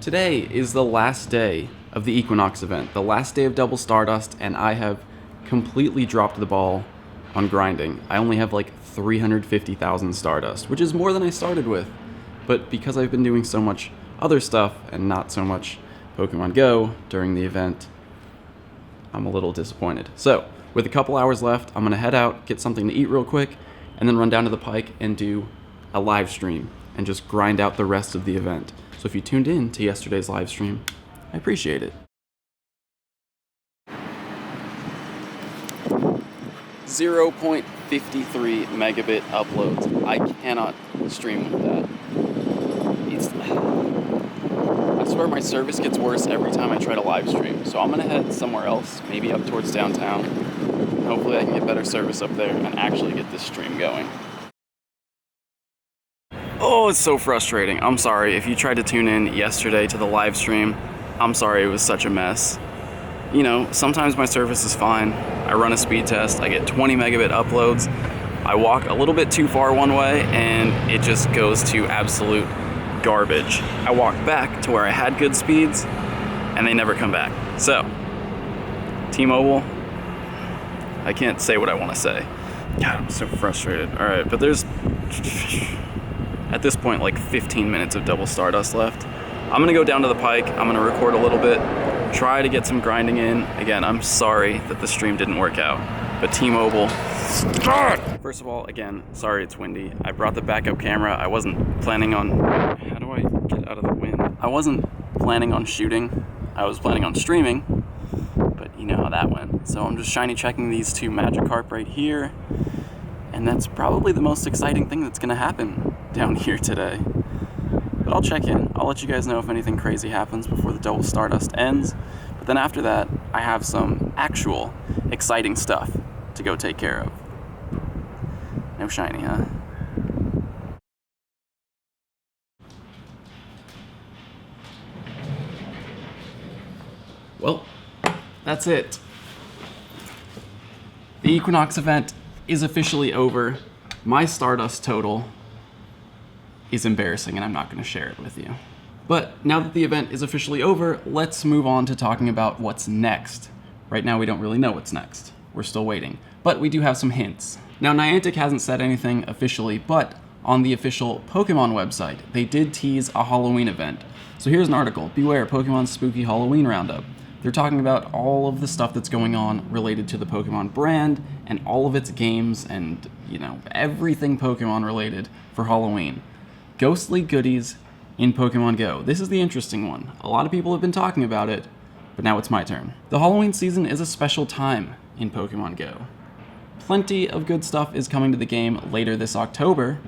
Today is the last day of the Equinox event, the last day of Double Stardust, and I have completely dropped the ball on grinding. I only have like 350,000 Stardust, which is more than I started with. But because I've been doing so much other stuff and not so much Pokemon Go during the event, I'm a little disappointed. So, with a couple hours left, I'm gonna head out, get something to eat real quick, and then run down to the Pike and do a live stream and just grind out the rest of the event. So if you tuned in to yesterday's live stream, I appreciate it. 0.53 megabit uploads. I cannot stream with that. I swear my service gets worse every time I try to live stream. So I'm gonna head somewhere else, maybe up towards downtown. Hopefully I can get better service up there and actually get this stream going. Oh, it's so frustrating. I'm sorry. If you tried to tune in yesterday to the live stream, I'm sorry it was such a mess. You know, sometimes my service is fine. I run a speed test, I get 20 megabit uploads. I walk a little bit too far one way and it just goes to absolute garbage. I walk back to where I had good speeds and they never come back. So, T-Mobile, I can't say what I want to say. God, I'm so frustrated. All right, but there's, at this point, like 15 minutes of Double Stardust left. I'm gonna go down to the Pike, I'm gonna record a little bit, try to get some grinding in. Again, I'm sorry that the stream didn't work out, but T-Mobile, first of all, again, sorry it's windy. I brought the backup camera. I wasn't planning on, how do I get out of the wind? I wasn't planning on shooting. I was planning on streaming, but you know how that went. So I'm just shiny checking these two Magikarp right here, and that's probably the most exciting thing that's gonna happen down here today. But I'll check in. I'll let you guys know if anything crazy happens before the Double Stardust ends. But then after that, I have some actual exciting stuff to go take care of. No shiny, huh? Well, that's it. The Equinox event is officially over. My Stardust total is embarrassing and I'm not going to share it with you. But now that the event is officially over, let's move on to talking about what's next. Right now we don't really know what's next. We're still waiting. But we do have some hints. Now Niantic hasn't said anything officially, but on the official Pokemon website, they did tease a Halloween event. So here's an article, Beware Pokemon's Spooky Halloween Roundup. They're talking about all of the stuff that's going on related to the Pokemon brand and all of its games and, you know, everything Pokemon related for Halloween. Ghostly goodies in Pokemon Go. This is the interesting one. A lot of people have been talking about it, but now it's my turn. The Halloween season is a special time in Pokemon Go. Plenty of good stuff is coming to the game later this October,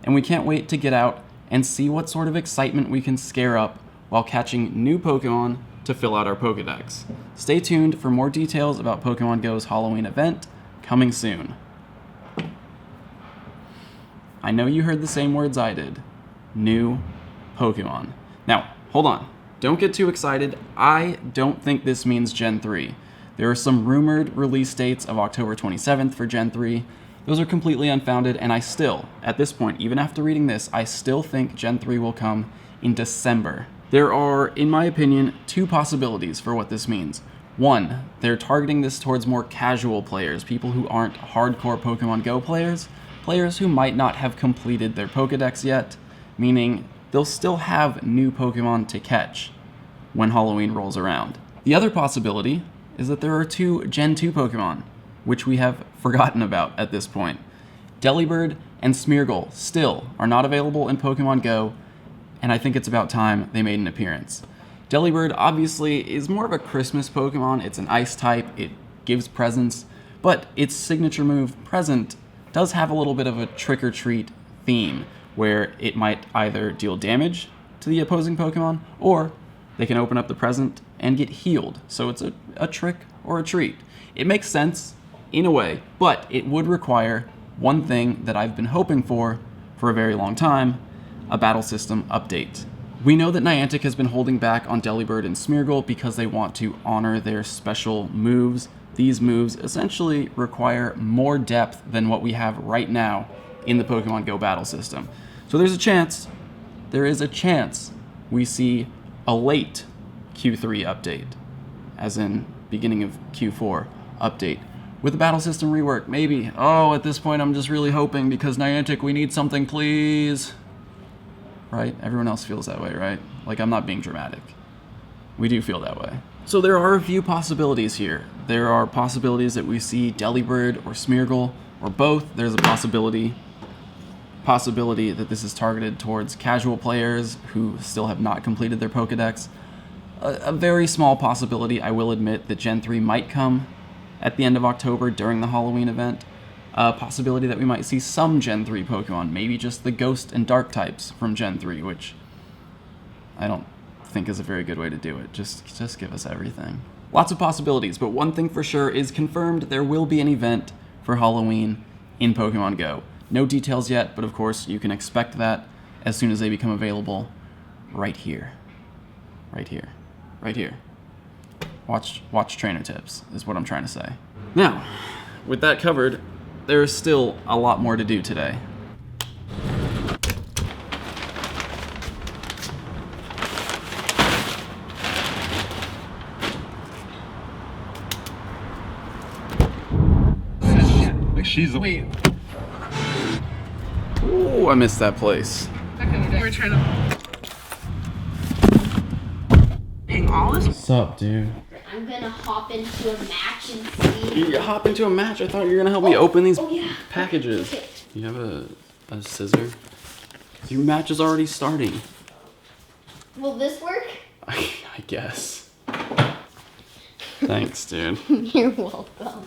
and we can't wait to get out and see what sort of excitement we can scare up while catching new Pokemon to fill out our Pokedex. Stay tuned for more details about Pokemon Go's Halloween event coming soon. I know you heard the same words I did. New Pokemon. Now, hold on. Don't get too excited. I don't think this means Gen 3. There are some rumored release dates of October 27th for Gen 3. Those are completely unfounded, and I still, at this point, even after reading this, I still think Gen 3 will come in December. There are, in my opinion, two possibilities for what this means. One, they're targeting this towards more casual players, people who aren't hardcore Pokemon Go players, players who might not have completed their Pokedex yet, meaning they'll still have new Pokemon to catch when Halloween rolls around. The other possibility is that there are two Gen 2 Pokemon, which we have forgotten about at this point. Delibird and Smeargle still are not available in Pokemon Go, and I think it's about time they made an appearance. Delibird obviously is more of a Christmas Pokemon. It's an ice type, it gives presents, but its signature move, Present, does have a little bit of a trick-or-treat theme, where it might either deal damage to the opposing Pokemon, or they can open up the present and get healed. So it's a trick or a treat. It makes sense, in a way, but it would require one thing that I've been hoping for a very long time, a battle system update. We know that Niantic has been holding back on Delibird and Smeargle because they want to honor their special moves. These moves essentially require more depth than what we have right now in the Pokemon Go battle system. So there is a chance we see a late Q3 update, as in beginning of Q4 update, with the battle system rework, maybe. Oh, at this point I'm just really hoping, because Niantic, we need something, please. Right? Everyone else feels that way, right? Like, I'm not being dramatic. We do feel that way. So there are a few possibilities here. There are possibilities that we see Delibird or Smeargle, or both. There's a possibility that this is targeted towards casual players who still have not completed their Pokedex. A very small possibility, I will admit, that Gen 3 might come at the end of October during the Halloween event. A possibility that we might see some Gen 3 Pokemon, maybe just the Ghost and Dark types from Gen 3, which I don't think is a very good way to do it. Just give us everything. Lots of possibilities, but one thing for sure is confirmed: there will be an event for Halloween in Pokemon Go. No details yet, but of course you can expect that as soon as they become available right here. Right here. Right here. Watch trainer tips, is what I'm trying to say. Now, with that covered, there is still a lot more to do today. Like, she's a... Wait. Ooh, I missed that place. Okay, we're trying to... Hang all this? What's up, dude? I'm gonna hop into a match and see. You hop into a match? I thought you were gonna help me open these yeah. packages. Okay. You have a scissor? Your match is already starting. Will this work? I guess. Thanks, dude. You're welcome.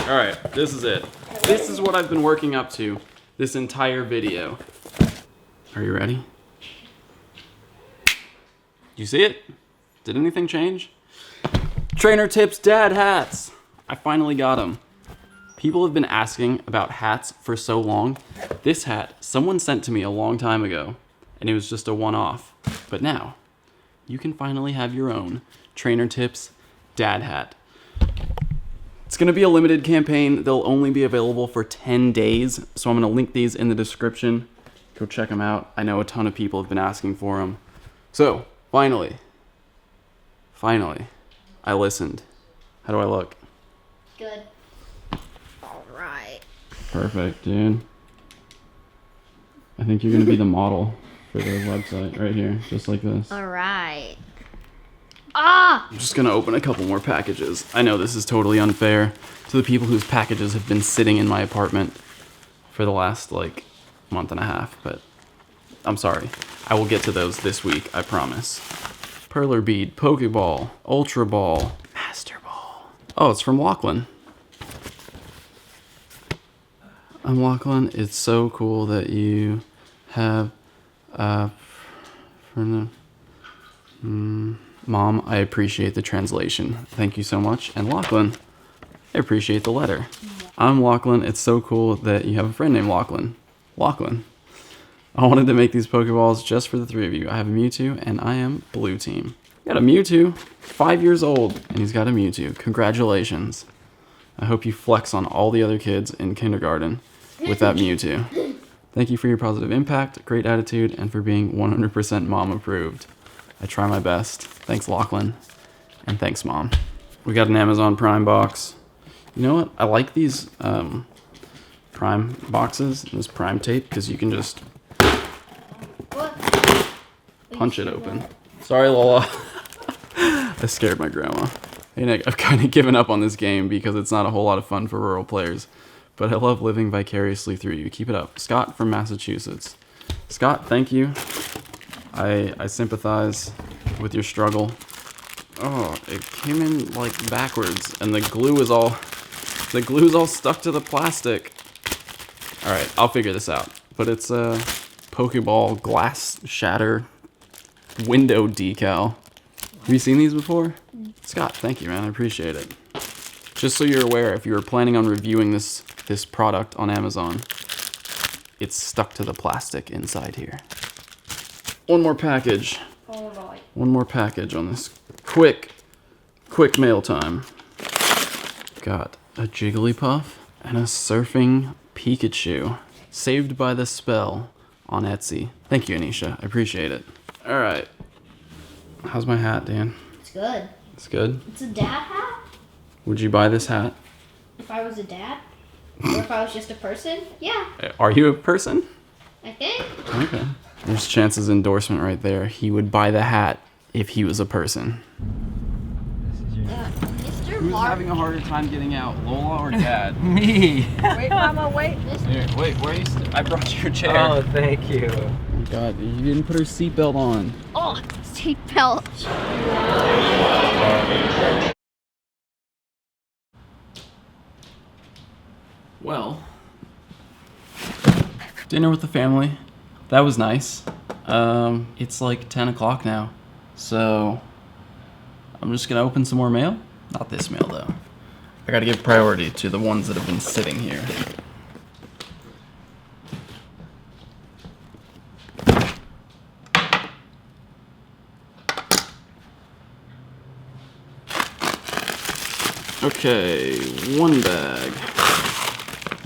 Alright, this is it. This is what I've been working up to this entire video. Are you ready? You see it? Did anything change? Trainer Tips Dad hats! I finally got them. People have been asking about hats for so long. This hat, someone sent to me a long time ago, and it was just a one-off. But now, you can finally have your own Trainer Tips Dad hat. It's gonna be a limited campaign. They'll only be available for 10 days, so I'm gonna link these in the description. Go check them out. I know a ton of people have been asking for them. So, finally, I listened. How do I look? Good. Alright. Perfect, dude. I think you're gonna be the model for the website right here, just like this. Alright. Ah! I'm just gonna open a couple more packages. I know this is totally unfair to the people whose packages have been sitting in my apartment for the last, like, month and a half, but I'm sorry. I will get to those this week, I promise. Perler Bead, Pokeball, Ultra Ball, Master Ball. Oh, it's from Lachlan. I'm Lachlan. It's so cool that you have, Mom, I appreciate the translation. Thank you so much. And Lachlan, I appreciate the letter. I'm Lachlan. It's so cool that you have a friend named Lachlan. Lachlan. I wanted to make these Pokeballs just for the three of you. I have a Mewtwo, and I am blue team. Got a Mewtwo, 5 years old, and he's got a Mewtwo. Congratulations. I hope you flex on all the other kids in kindergarten with that Mewtwo. Thank you for your positive impact, great attitude, and for being 100% mom approved. I try my best. Thanks, Lachlan. And thanks, Mom. We got an Amazon Prime box. You know what? I like these Prime boxes, this Prime tape, because you can just punch it open. Sorry, Lola. I scared my grandma. Hey, Nick, I've kind of given up on this game because it's not a whole lot of fun for rural players, but I love living vicariously through you. Keep it up. Scott from Massachusetts. Scott, thank you. I sympathize with your struggle. Oh, it came in like backwards, and the glue is all stuck to the plastic. All right, I'll figure this out. But it's a Pokeball glass shatter window decal. Have you seen these before? Scott, thank you, man. I appreciate it. Just so you're aware, if you were planning on reviewing this product on Amazon, it's stuck to the plastic inside here. One more package. One more package on this quick mail time. Got a Jigglypuff and a Surfing Pikachu. Saved by the spell on Etsy. Thank you, Anisha. I appreciate it. All right. How's my hat, Dan? It's good. It's good? It's a dad hat? Would you buy this hat? If I was a dad? Or if I was just a person? Yeah, Are you a person? I think. Okay. There's Chance's endorsement right there. He would buy the hat if he was a person. Mr. Who's Mark. having a harder time getting out, Lola or Dad? Me. Wait, Mama, wait. Here, wait, where are you? I brought your chair. Oh, thank you. Oh my God, you didn't put her seatbelt on. Oh, seatbelt. Well, dinner with the family. That was nice. It's like 10 o'clock now, so I'm just gonna open some more mail. Not this mail though. I gotta give priority to the ones that have been sitting here. Okay, 1 bag.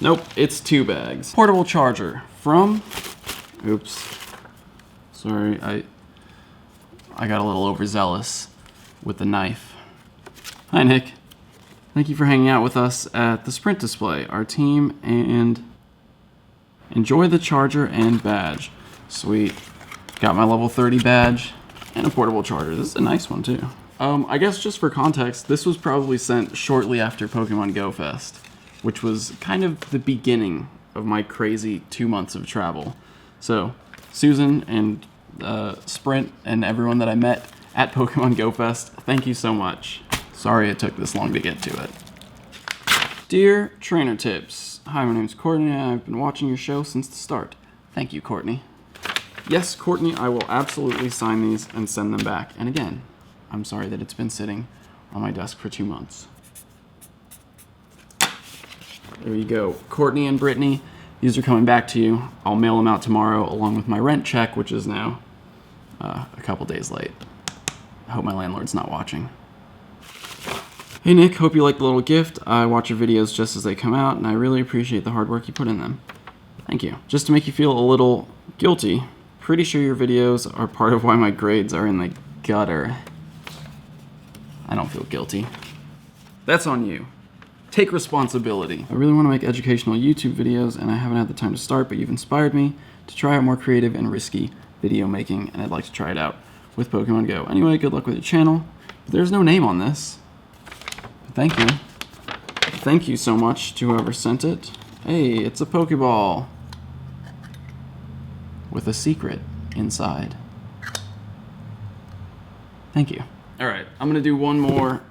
Nope, it's 2 bags. Portable charger from, oops, sorry, I got a little overzealous with the knife. Hi Nick, thank you for hanging out with us at the Sprint display, our team, and enjoy the charger and badge. Sweet, got my level 30 badge and a portable charger. This is a nice one too. I guess just for context, this was probably sent shortly after Pokemon GO Fest, which was kind of the beginning of my crazy 2 months of travel. So, Susan and Sprint and everyone that I met at Pokemon GO Fest, thank you so much. Sorry it took this long to get to it. Dear Trainer Tips, hi, my name's Courtney and I've been watching your show since the start. Thank you, Courtney. Yes, Courtney, I will absolutely sign these and send them back. And again, I'm sorry that it's been sitting on my desk for 2 months. There you go. Courtney and Brittany, these are coming back to you. I'll mail them out tomorrow along with my rent check, which is now a couple days late. I hope my landlord's not watching. Hey Nick, hope you like the little gift. I watch your videos just as they come out, and I really appreciate the hard work you put in them. Thank you. Just to make you feel a little guilty, pretty sure your videos are part of why my grades are in the gutter. I don't feel guilty. That's on you. Take responsibility. I really want to make educational YouTube videos and I haven't had the time to start, but you've inspired me to try out more creative and risky video making, and I'd like to try it out with Pokemon Go. Anyway, good luck with your channel. There's no name on this. Thank you. Thank you so much to whoever sent it. Hey, it's a Pokeball with a secret inside. Thank you. All right, I'm gonna do one more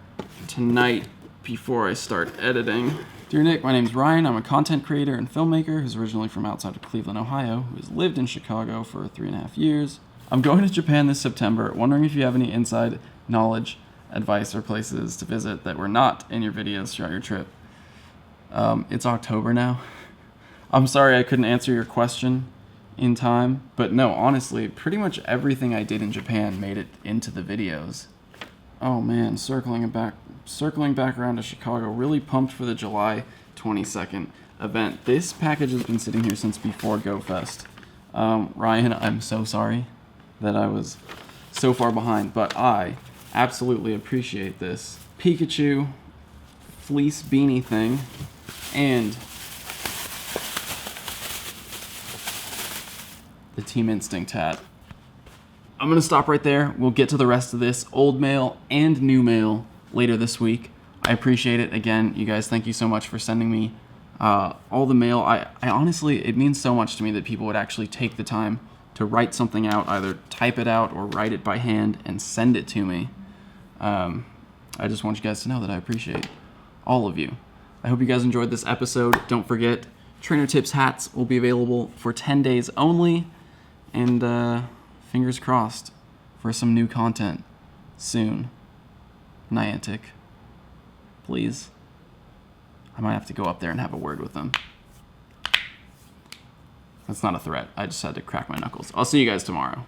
tonight before I start editing. Dear Nick, my name's Ryan. I'm a content creator and filmmaker who's originally from outside of Cleveland, Ohio, who has lived in Chicago for 3.5 years. I'm going to Japan this September, wondering if you have any inside knowledge, advice, or places to visit that were not in your videos throughout your trip. It's October now. I'm sorry I couldn't answer your question in time, but no, honestly, pretty much everything I did in Japan made it into the videos. Oh man, circling back around to Chicago. Really pumped for the July 22nd event. This package has been sitting here since before Go Fest. Ryan, I'm so sorry that I was so far behind, but I absolutely appreciate this Pikachu fleece beanie thing and the Team Instinct hat. I'm gonna stop right there. We'll get to the rest of this old mail and new mail later this week. I appreciate it. Again, you guys, thank you so much for sending me all the mail. I honestly, it means so much to me that people would actually take the time to write something out, either type it out or write it by hand and send it to me. I just want you guys to know that I appreciate all of you. I hope you guys enjoyed this episode. Don't forget, Trainer Tips hats will be available for 10 days only, and fingers crossed for some new content soon. Niantic, please. I might have to go up there and have a word with them. That's not a threat. I just had to crack my knuckles. I'll see you guys tomorrow.